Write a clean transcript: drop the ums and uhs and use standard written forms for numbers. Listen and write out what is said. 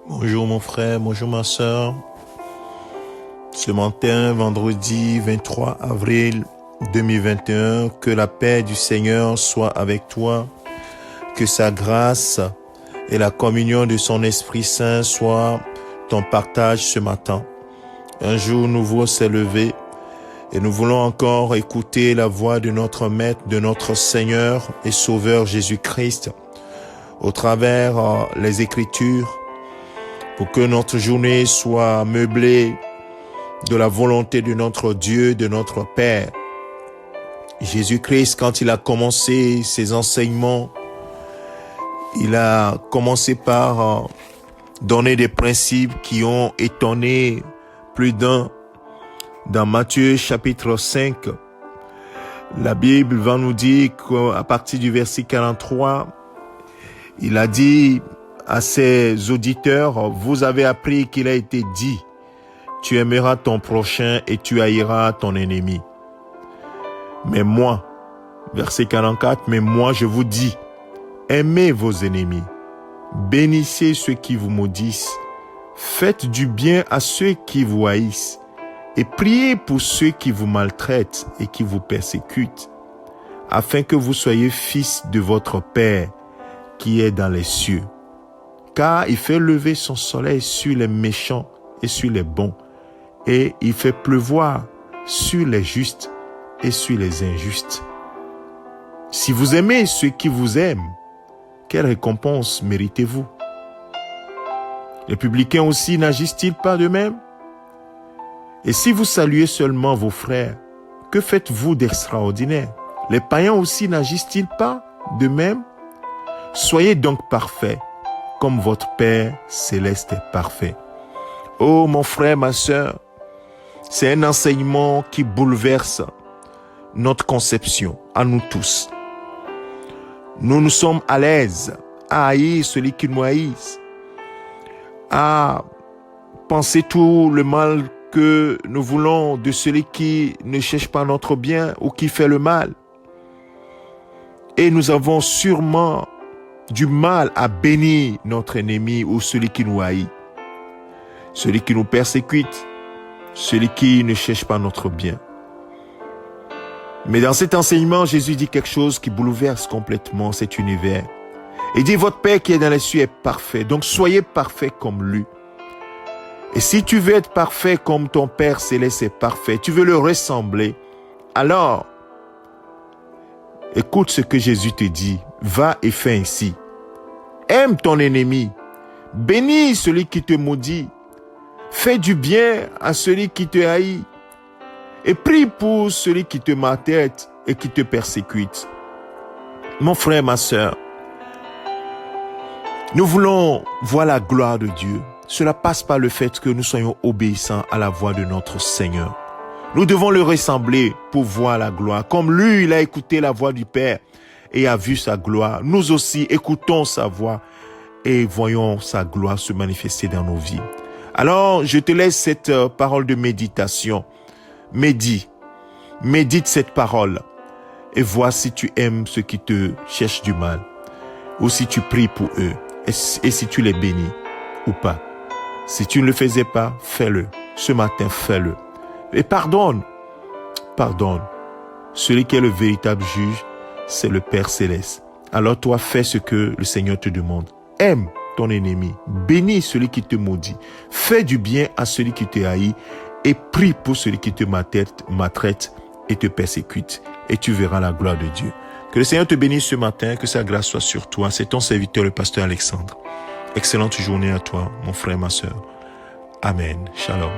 Bonjour mon frère, bonjour ma soeur. Ce matin, vendredi 23 avril 2021, que la paix du Seigneur soit avec toi, que sa grâce et la communion de son Esprit Saint soient ton partage ce matin. Un jour nouveau s'est levé et nous voulons encore écouter la voix de notre Maître, de notre Seigneur et Sauveur Jésus-Christ au travers les Écritures, pour que notre journée soit meublée de la volonté de notre Dieu, de notre Père. Jésus-Christ, quand il a commencé ses enseignements, il a commencé par donner des principes qui ont étonné plus d'un. Dans Matthieu chapitre 5, la Bible va nous dire qu'à partir du verset 43, il a dit à ses auditeurs, vous avez appris qu'il a été dit, tu aimeras ton prochain et tu haïras ton ennemi. Mais moi, verset 44, mais moi je vous dis, aimez vos ennemis, bénissez ceux qui vous maudissent, faites du bien à ceux qui vous haïssent et priez pour ceux qui vous maltraitent et qui vous persécutent, afin que vous soyez fils de votre Père qui est dans les cieux. Car il fait lever son soleil sur les méchants et sur les bons, et il fait pleuvoir sur les justes et sur les injustes. Si vous aimez ceux qui vous aiment, quelle récompense méritez-vous? Les publicains aussi n'agissent-ils pas de même? Et si vous saluez seulement vos frères, que faites-vous d'extraordinaire? Les païens aussi n'agissent-ils pas de même? Soyez donc parfaits, comme votre Père céleste est parfait. Oh mon frère, ma sœur, c'est un enseignement qui bouleverse notre conception, à nous tous. Nous sommes à l'aise à haïr celui qui nous haïsse, à penser tout le mal que nous voulons de celui qui ne cherche pas notre bien ou qui fait le mal. Et nous avons sûrement du mal à bénir notre ennemi ou celui qui nous haït, celui qui nous persécute, celui qui ne cherche pas notre bien. Mais dans cet enseignement, Jésus dit quelque chose qui bouleverse complètement cet univers. Il dit, votre Père qui est dans les cieux est parfait, donc soyez parfait comme lui. Et si tu veux être parfait comme ton Père céleste est parfait, tu veux le ressembler, alors, écoute ce que Jésus te dit, va et fais ainsi. Aime ton ennemi, bénis celui qui te maudit, fais du bien à celui qui te haït, et prie pour celui qui te maltraite et qui te persécute. Mon frère, ma sœur, nous voulons voir la gloire de Dieu. Cela passe par le fait que nous soyons obéissants à la voix de notre Seigneur. Nous devons le ressembler pour voir la gloire. Comme lui, il a écouté la voix du Père et a vu sa gloire. Nous aussi, écoutons sa voix et voyons sa gloire se manifester dans nos vies. Alors, je te laisse cette parole de méditation. Médite cette parole et vois si tu aimes ceux qui te cherchent du mal ou si tu pries pour eux et si tu les bénis ou pas. Si tu ne le faisais pas, fais-le. Ce matin, fais-le. Et pardonne. Celui qui est le véritable juge, c'est le Père Céleste. Alors toi, fais ce que le Seigneur te demande. Aime ton ennemi. Bénis celui qui te maudit. Fais du bien à celui qui te haït et prie pour celui qui te maltraite et te persécute. Et tu verras la gloire de Dieu. Que le Seigneur te bénisse ce matin, que sa grâce soit sur toi. C'est ton serviteur, le pasteur Alexandre. Excellente journée à toi, mon frère, ma sœur. Amen. Shalom.